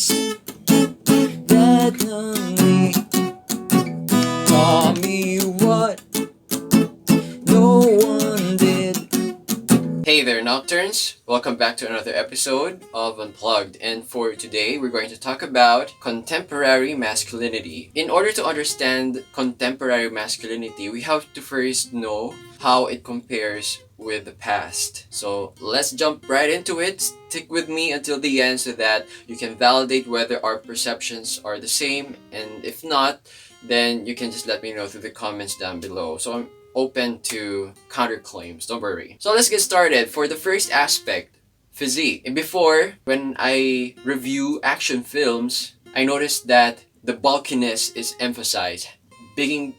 that hungry. Taught me what no one did. Hey there, Nocturnes! Welcome back to another episode of Unplugged. And for today, we're going to talk about contemporary masculinity. In order to understand contemporary masculinity, we have to first know how it compares with the past. So let's jump right into it. Stick with me until the end so that you can validate whether our perceptions are the same, and if not, then you can just let me know through the comments down below. So I'm open to counterclaims, don't worry. So let's get started. For the first aspect, physique. And before, when I review action films, I noticed that the bulkiness is emphasized. Having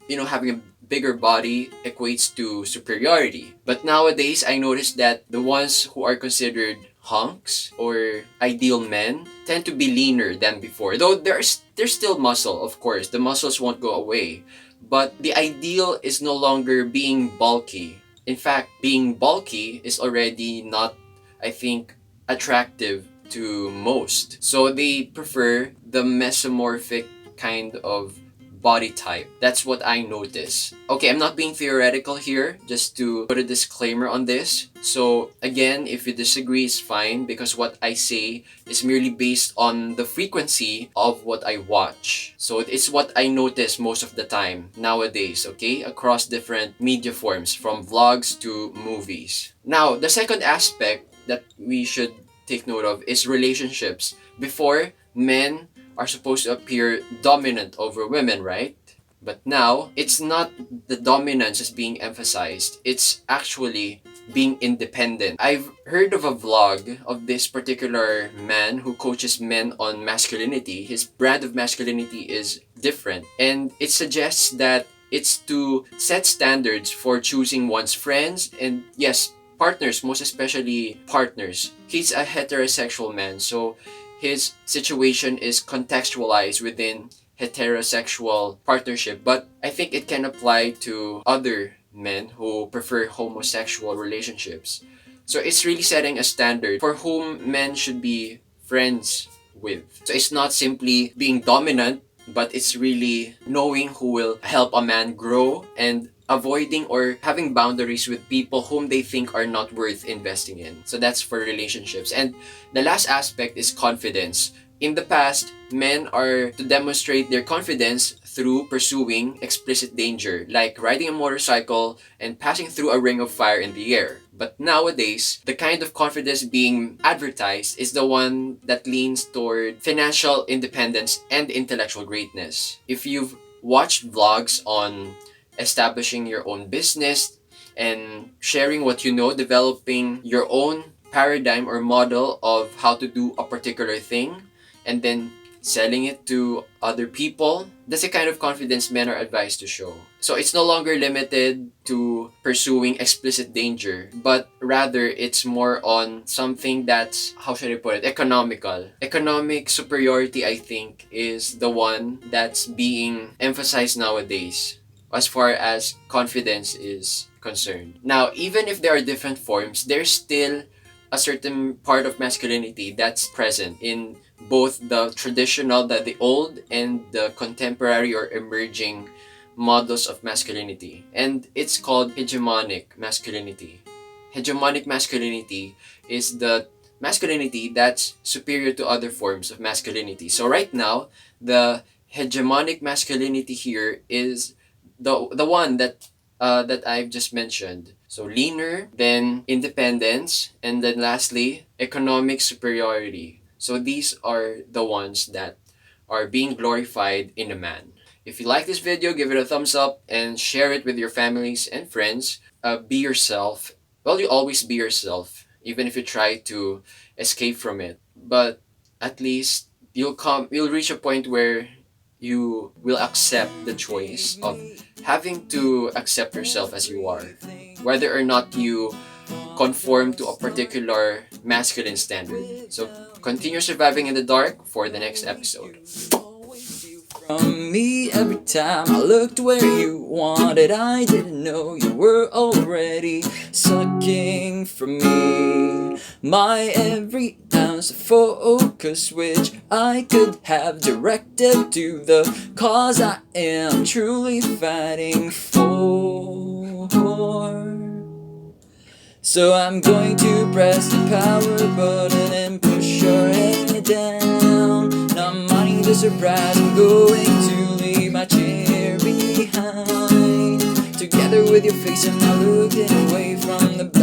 a bigger body equates to superiority. But nowadays, I noticed that the ones who are considered hunks or ideal men tend to be leaner than before. Though there's still muscle, of course. The muscles won't go away. But the ideal is no longer being bulky. In fact, being bulky is already not, I think, attractive to most. So they prefer the mesomorphic kind of body type. That's what I notice. Okay, I'm not being theoretical here, just to put a disclaimer on this. So again, if you disagree, it's fine, because what I say is merely based on the frequency of what I watch. So it's what I notice most of the time nowadays, okay? Across different media forms, from vlogs to movies. Now, the second aspect that we should take note of is relationships. Before, men are supposed to appear dominant over women, right? But now, it's not the dominance is being emphasized. It's actually being independent. I've heard of a vlog of this particular man who coaches men on masculinity. His brand of masculinity is different. And it suggests that it's to set standards for choosing one's friends and, yes, partners, most especially partners. He's a heterosexual man, so his situation is contextualized within heterosexual partnership, but I think it can apply to other men who prefer homosexual relationships. So it's really setting a standard for whom men should be friends with. So it's not simply being dominant, but it's really knowing who will help a man grow and avoiding or having boundaries with people whom they think are not worth investing in. So that's for relationships. And the last aspect is confidence. In the past, men are to demonstrate their confidence through pursuing explicit danger, like riding a motorcycle and passing through a ring of fire in the air. But nowadays, the kind of confidence being advertised is the one that leans toward financial independence and intellectual greatness. If you've watched vlogs on establishing your own business and sharing what you know, developing your own paradigm or model of how to do a particular thing, and then selling it to other people, that's the kind of confidence men are advised to show. So it's no longer limited to pursuing explicit danger, but rather it's more on something that's, how should I put it, economical. Economic superiority, I think, is the one that's being emphasized nowadays as far as confidence is concerned. Now, even if there are different forms, there's still a certain part of masculinity that's present in both the traditional, the old, and the contemporary or emerging models of masculinity. And it's called hegemonic masculinity. Hegemonic masculinity is the masculinity that's superior to other forms of masculinity. So right now, the hegemonic masculinity here is the one that I've just mentioned. So leaner, then independence, and then lastly, economic superiority. So these are the ones that are being glorified in a man. If you like this video, give it a thumbs up and share it with your families and friends. Be yourself. Well, you always be yourself, even if you try to escape from it. But at least you'll reach a point where you will accept the choice of having to accept yourself as you are, whether or not you conform to a particular masculine standard. So continue surviving in the dark for the next episode. From me every time I looked where you wanted, I didn't know you were already sucking from me my every ounce of focus, which I could have directed to the cause I am truly fighting for. So I'm going to press the power button and push your head down. Not minding the surprise, I'm going to leave my chair behind. Together with your face, I'm not looking away from the